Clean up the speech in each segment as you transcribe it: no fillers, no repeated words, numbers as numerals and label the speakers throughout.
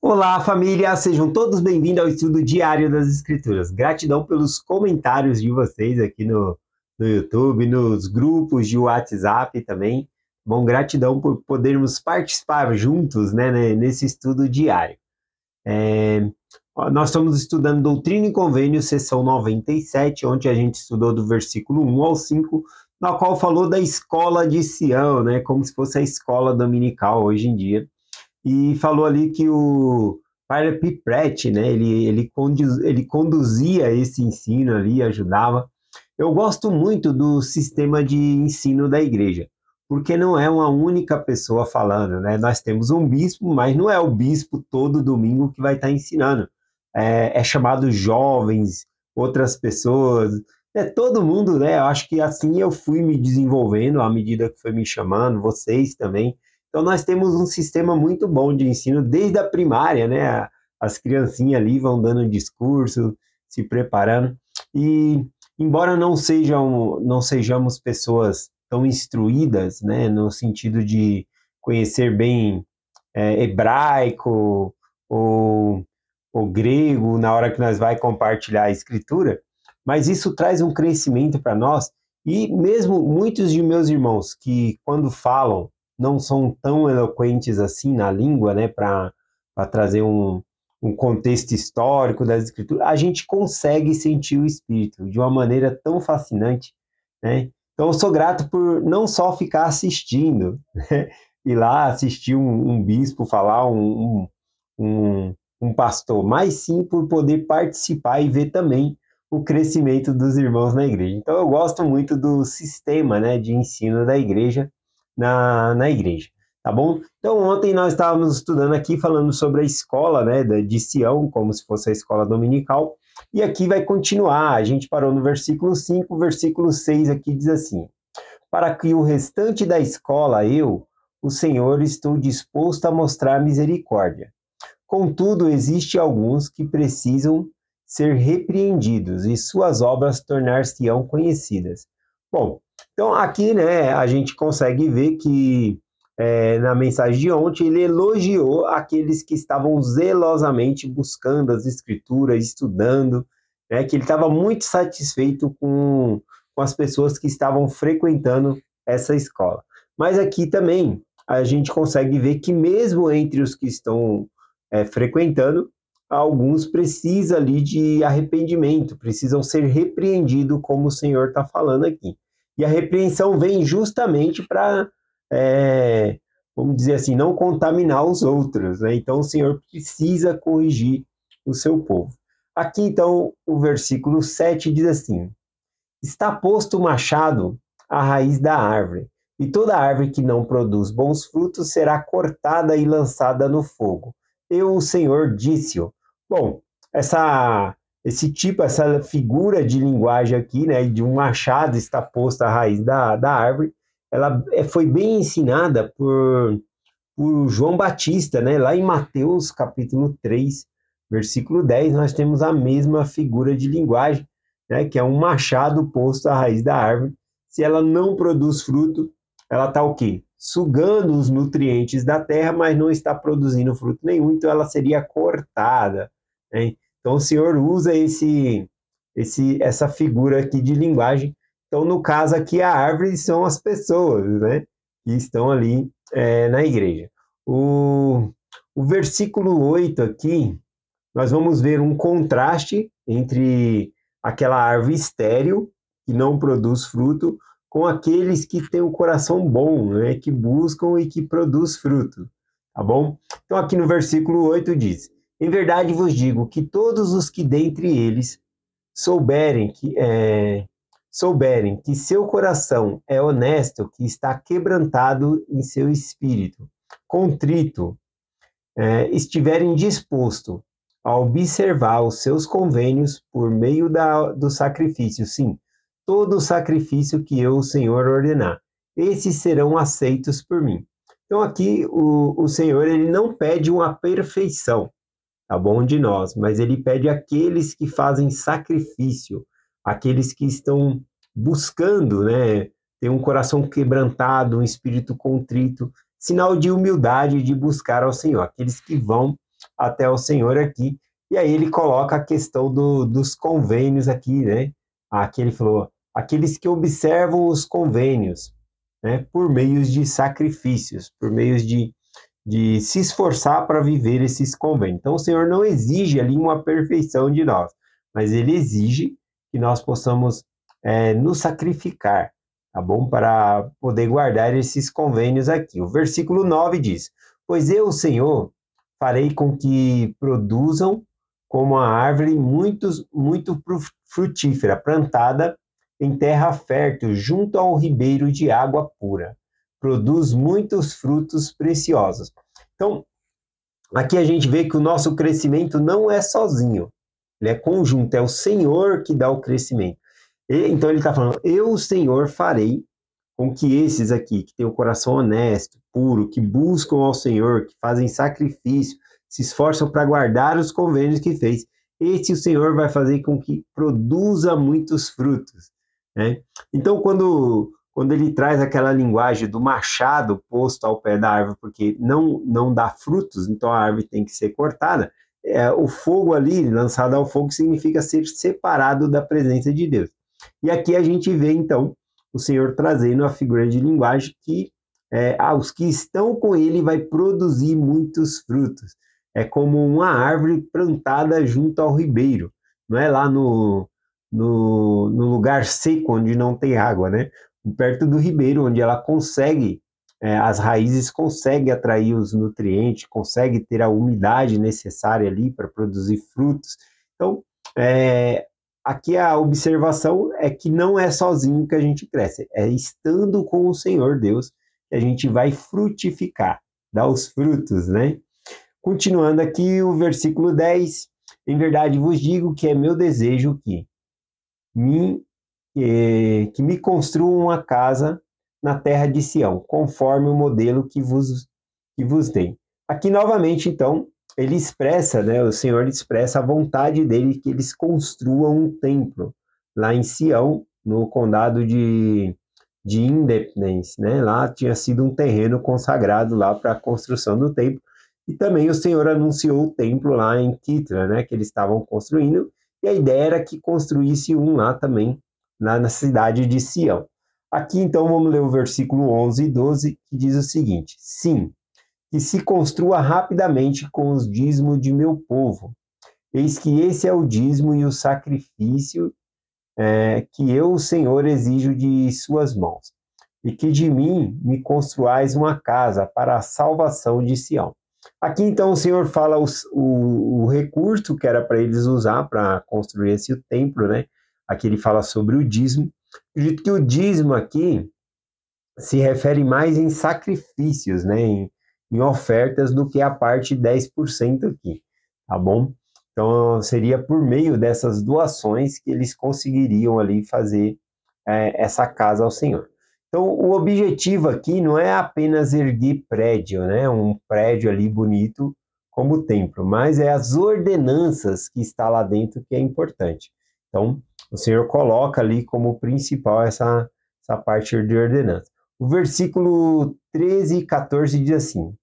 Speaker 1: Olá, família! Sejam todos bem-vindos ao estudo diário das Escrituras. Gratidão pelos comentários de vocês aqui no YouTube, nos grupos de WhatsApp também. Bom, gratidão por podermos participar juntos, nesse estudo diário. Nós estamos estudando Doutrina e Convênios, sessão 97, onde a gente estudou do versículo 1 ao 5, na qual falou da escola de Sião, né, como se fosse a escola dominical hoje em dia. E falou ali que o Padre Pipretti, né, ele conduzia esse ensino ali, ajudava. Eu gosto muito do sistema de ensino da igreja, porque não é uma única pessoa falando, né? Nós temos um bispo, mas não é o bispo todo domingo que vai estar ensinando. É chamado jovens, outras pessoas, todo mundo, né? Eu acho que assim eu fui me desenvolvendo à medida que foi me chamando, vocês também. Então, nós temos um sistema muito bom de ensino desde a primária, né? As criancinhas ali vão dando discurso, se preparando. E, embora não sejamos pessoas tão instruídas, né? No sentido de conhecer bem hebraico ou grego na hora que nós vai compartilhar a escritura, mas isso traz um crescimento para nós. E mesmo muitos de meus irmãos que, quando falam, não são tão eloquentes assim na língua, né, para trazer um contexto histórico das escrituras, a gente consegue sentir o Espírito de uma maneira tão fascinante, né? Então eu sou grato por não só ficar assistindo, né, ir lá assistir um bispo falar, um pastor, mas sim por poder participar e ver também o crescimento dos irmãos na igreja. Então eu gosto muito do sistema, né, de ensino da igreja, na igreja, tá bom? Então ontem nós estávamos estudando aqui, falando sobre a escola, né, de Sião, como se fosse a escola dominical, e aqui vai continuar. A gente parou no versículo 5, o versículo 6 aqui diz assim: para que o restante da escola eu, o Senhor, estou disposto a mostrar misericórdia. Contudo, existe alguns que precisam ser repreendidos e suas obras tornar-se-ão conhecidas. Bom, então aqui, né, a gente consegue ver que na mensagem de ontem ele elogiou aqueles que estavam zelosamente buscando as escrituras, estudando, né, que ele estava muito satisfeito com as pessoas que estavam frequentando essa escola. Mas aqui também a gente consegue ver que mesmo entre os que estão frequentando, alguns precisam ali de arrependimento, precisam ser repreendidos, como o Senhor está falando aqui. E a repreensão vem justamente para, vamos dizer assim, não contaminar os outros, né? Então o Senhor precisa corrigir o seu povo. Aqui então o versículo 7 diz assim: está posto o machado à raiz da árvore, e toda árvore que não produz bons frutos será cortada e lançada no fogo. Eu, o Senhor, disse-o. Bom, essa figura de linguagem aqui, né, de um machado está posto à raiz da árvore, ela foi bem ensinada por João Batista, né? Lá em Mateus, capítulo 3, versículo 10, nós temos a mesma figura de linguagem, né, que é um machado posto à raiz da árvore. Se ela não produz fruto, ela está o quê? Sugando os nutrientes da terra, mas não está produzindo fruto nenhum, então ela seria cortada, né? Então o Senhor usa essa figura aqui de linguagem. Então, no caso aqui, a árvore são as pessoas, né, que estão ali na igreja. O versículo 8 aqui, nós vamos ver um contraste entre aquela árvore estéril, que não produz fruto, com aqueles que têm o coração bom, né, que buscam e que produz fruto, tá bom? Então aqui no versículo 8 diz: em verdade vos digo que todos os que dentre eles souberem que seu coração é honesto, que está quebrantado em seu espírito, contrito, estiverem disposto a observar os seus convênios por meio do sacrifício, sim, todo o sacrifício que eu, o Senhor, ordenar, esses serão aceitos por mim. Então aqui o Senhor, ele não pede uma perfeição, tá bom, de nós, mas ele pede aqueles que fazem sacrifício, aqueles que estão buscando, né, ter um coração quebrantado, um espírito contrito, sinal de humildade de buscar ao Senhor, aqueles que vão até o Senhor aqui. E aí ele coloca a questão dos convênios aqui, né? Aqui ele falou, aqueles que observam os convênios, né, por meios de sacrifícios, por meios de se esforçar para viver esses convênios. Então, o Senhor não exige ali uma perfeição de nós, mas Ele exige que nós possamos nos sacrificar, tá bom? Para poder guardar esses convênios aqui. O versículo 9 diz, pois eu, Senhor, farei com que produzam como a árvore muito frutífera, plantada em terra fértil, junto ao ribeiro de água pura. Produz muitos frutos preciosos. Então, aqui a gente vê que o nosso crescimento não é sozinho, ele é conjunto, é o Senhor que dá o crescimento. Então ele está falando, eu, o Senhor, farei com que esses aqui, que têm o coração honesto, puro, que buscam ao Senhor, que fazem sacrifício, se esforçam para guardar os convênios que fez, esse o Senhor vai fazer com que produza muitos frutos, né? Então, quando ele traz aquela linguagem do machado posto ao pé da árvore, porque não dá frutos, então a árvore tem que ser cortada, o fogo ali, lançado ao fogo, significa ser separado da presença de Deus. E aqui a gente vê, então, o Senhor trazendo a figura de linguagem que os que estão com ele vai produzir muitos frutos. É como uma árvore plantada junto ao ribeiro, não é lá no lugar seco, onde não tem água, né? Perto do ribeiro, onde ela consegue, as raízes conseguem atrair os nutrientes, consegue ter a umidade necessária ali para produzir frutos. Então, aqui a observação é que não é sozinho que a gente cresce, é estando com o Senhor Deus que a gente vai frutificar, dar os frutos, né? Continuando aqui o versículo 10, em verdade vos digo que é meu desejo que me construam uma casa na terra de Sião, conforme o modelo que vos dei. Aqui novamente, então, ele expressa, né, o Senhor expressa a vontade dele que eles construam um templo lá em Sião, no condado de Independence, né? Lá tinha sido um terreno consagrado lá para a construção do templo. E também o Senhor anunciou o templo lá em Kitra, né, que eles estavam construindo, e a ideia era que construísse um lá também, na cidade de Sião. Aqui, então, vamos ler o versículo 11 e 12, que diz o seguinte, sim, que se construa rapidamente com os dízimos de meu povo. Eis que esse é o dízimo e o sacrifício que eu, o Senhor, exijo de suas mãos, e que de mim me construais uma casa para a salvação de Sião. Aqui, então, o Senhor fala o recurso que era para eles usar para construir esse templo, né? Aqui ele fala sobre o dízimo. Acredito que o dízimo aqui se refere mais em sacrifícios, né? Em ofertas do que a parte 10% aqui, tá bom? Então, seria por meio dessas doações que eles conseguiriam ali fazer essa casa ao Senhor. Então, o objetivo aqui não é apenas erguer prédio, né? Um prédio ali bonito como templo, mas é as ordenanças que está lá dentro que é importante. Então, o Senhor coloca ali como principal essa parte de ordenança. O versículo 13 e 14 diz assim,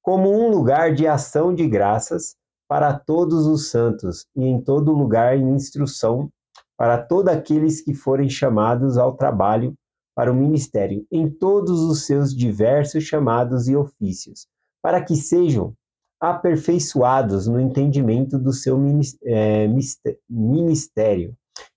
Speaker 1: como um lugar de ação de graças para todos os santos, e em todo lugar em instrução para todos aqueles que forem chamados ao trabalho para o ministério, em todos os seus diversos chamados e ofícios, para que sejam aperfeiçoados no entendimento do seu ministério,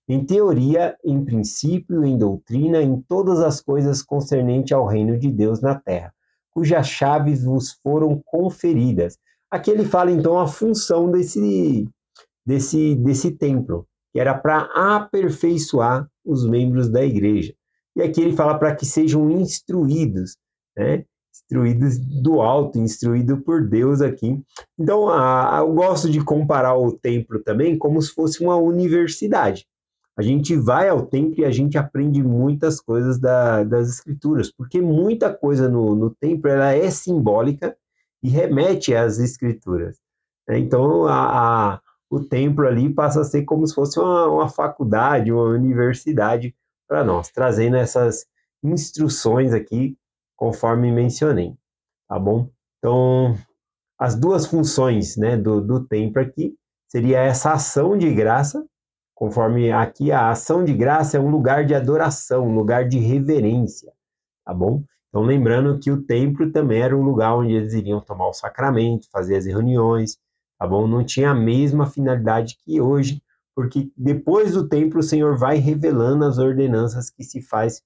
Speaker 1: em teoria, em princípio, em doutrina, em todas as coisas concernentes ao reino de Deus na terra, cujas chaves vos foram conferidas. Aqui ele fala, então, a função desse templo, que era para aperfeiçoar os membros da igreja. E aqui ele fala para que sejam instruídos, né? Instruídos do alto, instruído por Deus aqui. Então, eu gosto de comparar o templo também como se fosse uma universidade. A gente vai ao templo e a gente aprende muitas coisas das escrituras, porque muita coisa no templo ela é simbólica e remete às escrituras. Então, o templo ali passa a ser como se fosse uma faculdade, uma universidade para nós, trazendo essas instruções aqui, conforme mencionei, tá bom? Então, as duas funções, né, do templo aqui, seria essa ação de graça, conforme aqui a ação de graça é um lugar de adoração, um lugar de reverência, tá bom? Então lembrando que o templo também era um lugar onde eles iriam tomar o sacramento, fazer as reuniões, tá bom? Não tinha a mesma finalidade que hoje, porque depois do templo o Senhor vai revelando as ordenanças que se faz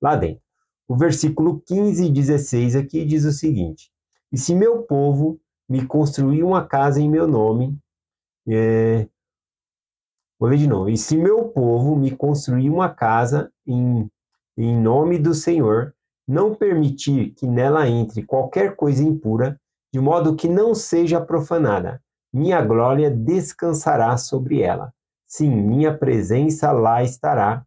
Speaker 1: lá dentro. O versículo 15 e 16 aqui diz o seguinte: e se meu povo me construir uma casa em meu nome, vou ler de novo, e se meu povo me construir uma casa em nome do Senhor, não permitir que nela entre qualquer coisa impura, de modo que não seja profanada, minha glória descansará sobre ela. Sim, minha presença lá estará,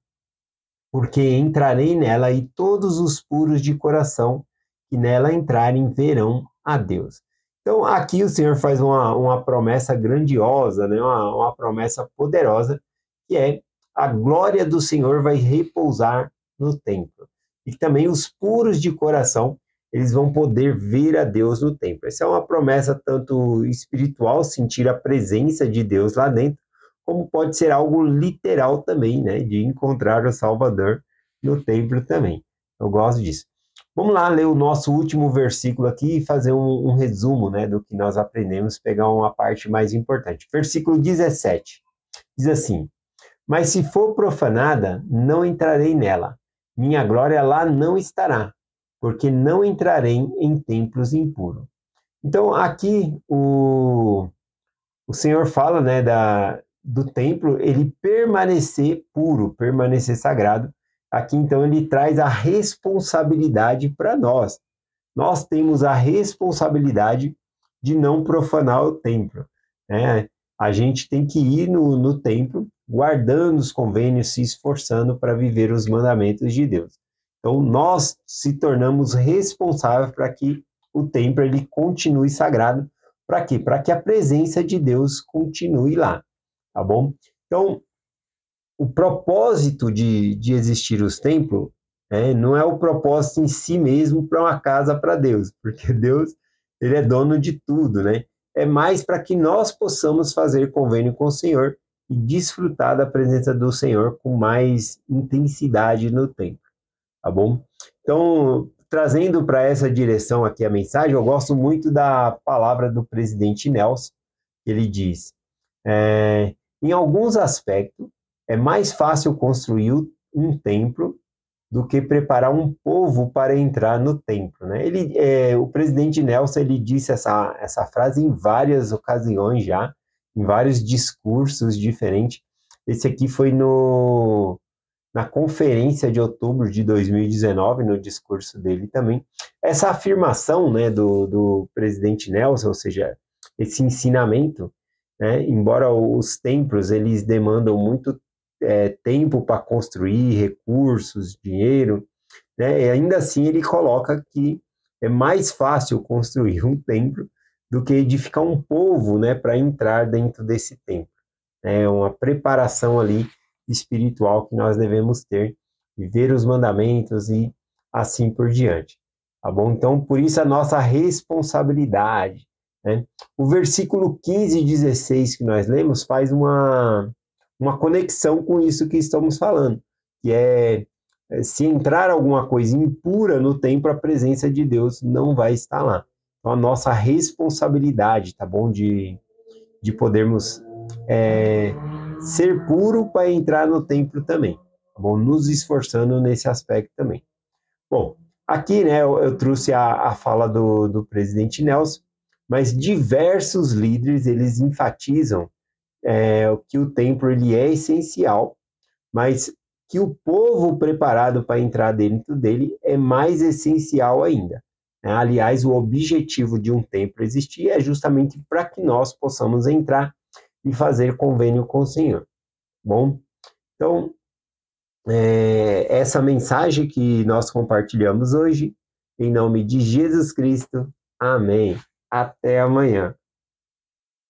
Speaker 1: porque entrarei nela e todos os puros de coração que nela entrarem verão a Deus. Então, aqui o Senhor faz uma promessa grandiosa, né? Uma promessa poderosa, que é a glória do Senhor vai repousar no templo. E também os puros de coração, eles vão poder ver a Deus no templo. Essa é uma promessa tanto espiritual, sentir a presença de Deus lá dentro, como pode ser algo literal também, né? De encontrar o Salvador no templo também. Eu gosto disso. Vamos lá ler o nosso último versículo aqui e fazer um resumo, né, do que nós aprendemos, pegar uma parte mais importante. Versículo 17 diz assim: mas se for profanada, não entrarei nela. Minha glória lá não estará, porque não entrarei em templos impuros. Então, aqui o Senhor fala, né, do templo, ele permanecer puro, permanecer sagrado. Aqui, então, ele traz a responsabilidade para nós. Nós temos a responsabilidade de não profanar o templo, né? A gente tem que ir no templo, guardando os convênios, se esforçando para viver os mandamentos de Deus. Então, nós se tornamos responsáveis para que o templo ele continue sagrado. Para quê? Para que a presença de Deus continue lá, tá bom? Então, o propósito de existir os templos não é o propósito em si mesmo para uma casa para Deus, porque Deus ele é dono de tudo, né? É mais para que nós possamos fazer convênio com o Senhor e desfrutar da presença do Senhor com mais intensidade no templo, tá bom? Então, trazendo para essa direção aqui a mensagem, eu gosto muito da palavra do presidente Nelson. Ele diz, em alguns aspectos, é mais fácil construir um templo do que preparar um povo para entrar no templo, né? O presidente Nelson ele disse essa frase em várias ocasiões já, em vários discursos diferentes. Esse aqui foi na conferência de outubro de 2019, no discurso dele também. Essa afirmação, né, do presidente Nelson, ou seja, esse ensinamento, né, embora os templos eles demandam muito tempo para construir, recursos, dinheiro, né? E ainda assim ele coloca que é mais fácil construir um templo do que edificar um povo, né, para entrar dentro desse templo. É uma preparação ali espiritual que nós devemos ter, viver os mandamentos e assim por diante, tá bom? Então, por isso a nossa responsabilidade, né? O versículo 15 e 16 que nós lemos faz uma conexão com isso que estamos falando, que se entrar alguma coisa impura no templo, a presença de Deus não vai estar lá. Então, a nossa responsabilidade, tá bom? De podermos ser puro para entrar no templo também, tá bom? Nos esforçando nesse aspecto também. Bom, aqui, né, eu trouxe a fala do presidente Nelson, mas diversos líderes, eles enfatizam que o templo ele é essencial, mas que o povo preparado para entrar dentro dele é mais essencial ainda. Aliás, o objetivo de um templo existir é justamente para que nós possamos entrar e fazer convênio com o Senhor. Bom, então, essa mensagem que nós compartilhamos hoje, em nome de Jesus Cristo, amém. Até amanhã.